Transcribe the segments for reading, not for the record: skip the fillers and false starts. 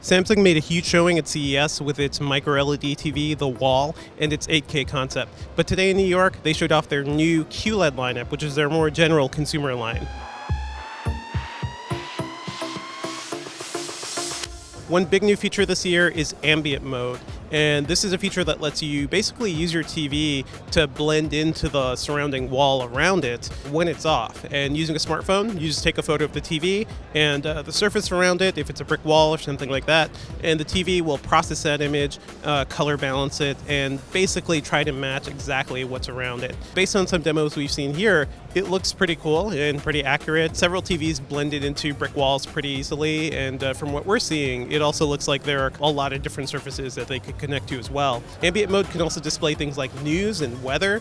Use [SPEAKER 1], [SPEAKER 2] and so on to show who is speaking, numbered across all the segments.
[SPEAKER 1] Samsung made a huge showing at CES with its micro LED TV, the Wall, and its 8K concept. But today in New York, they showed off their new QLED lineup, which is their more general consumer line. One big new feature this year is Ambient Mode, and this is a feature that lets you basically use your TV to blend into the surrounding wall around it when it's off. And using a smartphone, you just take a photo of the TV and the surface around it, if it's a brick wall or something like that, and the TV will process that image, color balance it, and basically try to match exactly what's around it. Based on some demos we've seen here, it looks pretty cool and pretty accurate. Several TVs blended into brick walls pretty easily, and from what we're seeing, it also looks like there are a lot of different surfaces that they could connect to as well. Ambient Mode can also display things like news and weather,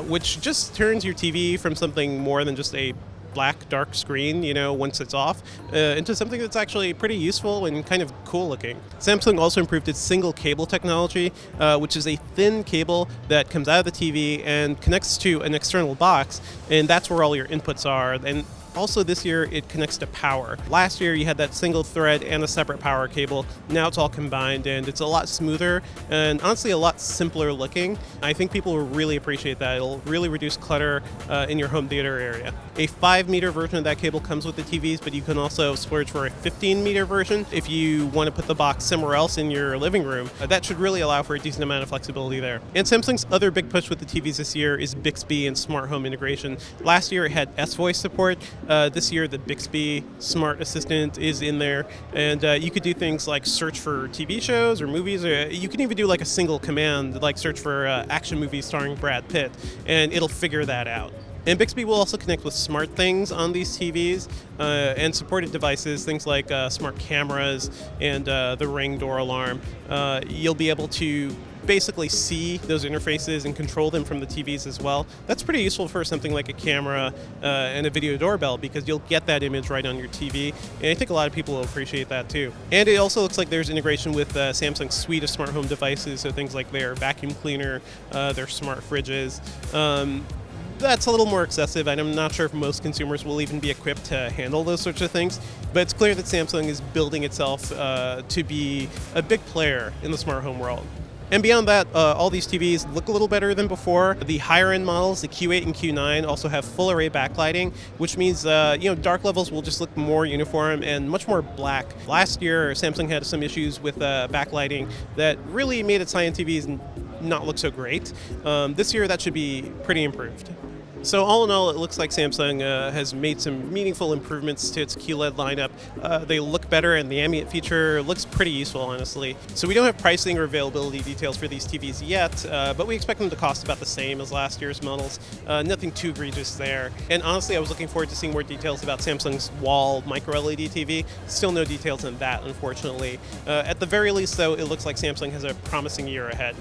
[SPEAKER 1] which just turns your TV from something more than just a black, dark screen, once it's off, into something that's actually pretty useful and kind of cool looking. Samsung also improved its single cable technology, which is a thin cable that comes out of the TV and connects to an external box, and that's where all your inputs are. And also this year, it connects to power. Last year, you had that single thread and a separate power cable. Now it's all combined, and it's a lot smoother and honestly a lot simpler looking. I think people will really appreciate that. It'll really reduce clutter in your home theater area. A 5-meter version of that cable comes with the TVs, but you can also splurge for a 15-meter version if you want to put the box somewhere else in your living room. That should really allow for a decent amount of flexibility there. And Samsung's other big push with the TVs this year is Bixby and smart home integration. Last year, it had S-Voice support. This year, the Bixby Smart Assistant is in there, and you could do things like search for TV shows or movies, or you can even do like a single command, like search for action movies starring Brad Pitt, and it'll figure that out. And Bixby will also connect with smart things on these TVs and supported devices, things like smart cameras and the Ring door alarm. You'll be able to basically see those interfaces and control them from the TVs as well. That's pretty useful for something like a camera and a video doorbell, because you'll get that image right on your TV, and I think a lot of people will appreciate that too. And it also looks like there's integration with Samsung's suite of smart home devices, so things like their vacuum cleaner, their smart fridges. That's a little more excessive, and I'm not sure if most consumers will even be equipped to handle those sorts of things, but it's clear that Samsung is building itself to be a big player in the smart home world. And beyond that, all these TVs look a little better than before. The higher-end models, the Q8 and Q9, also have full-array backlighting, which means dark levels will just look more uniform and much more black. Last year, Samsung had some issues with backlighting that really made its high-end TVs not look so great. This year, that should be pretty improved. So all in all, it looks like Samsung has made some meaningful improvements to its QLED lineup. They look better, and the ambient feature looks pretty useful, honestly. So we don't have pricing or availability details for these TVs yet, but we expect them to cost about the same as last year's models. Nothing too egregious there. And honestly, I was looking forward to seeing more details about Samsung's Wall micro LED TV. Still no details on that, unfortunately. At the very least, though, it looks like Samsung has a promising year ahead.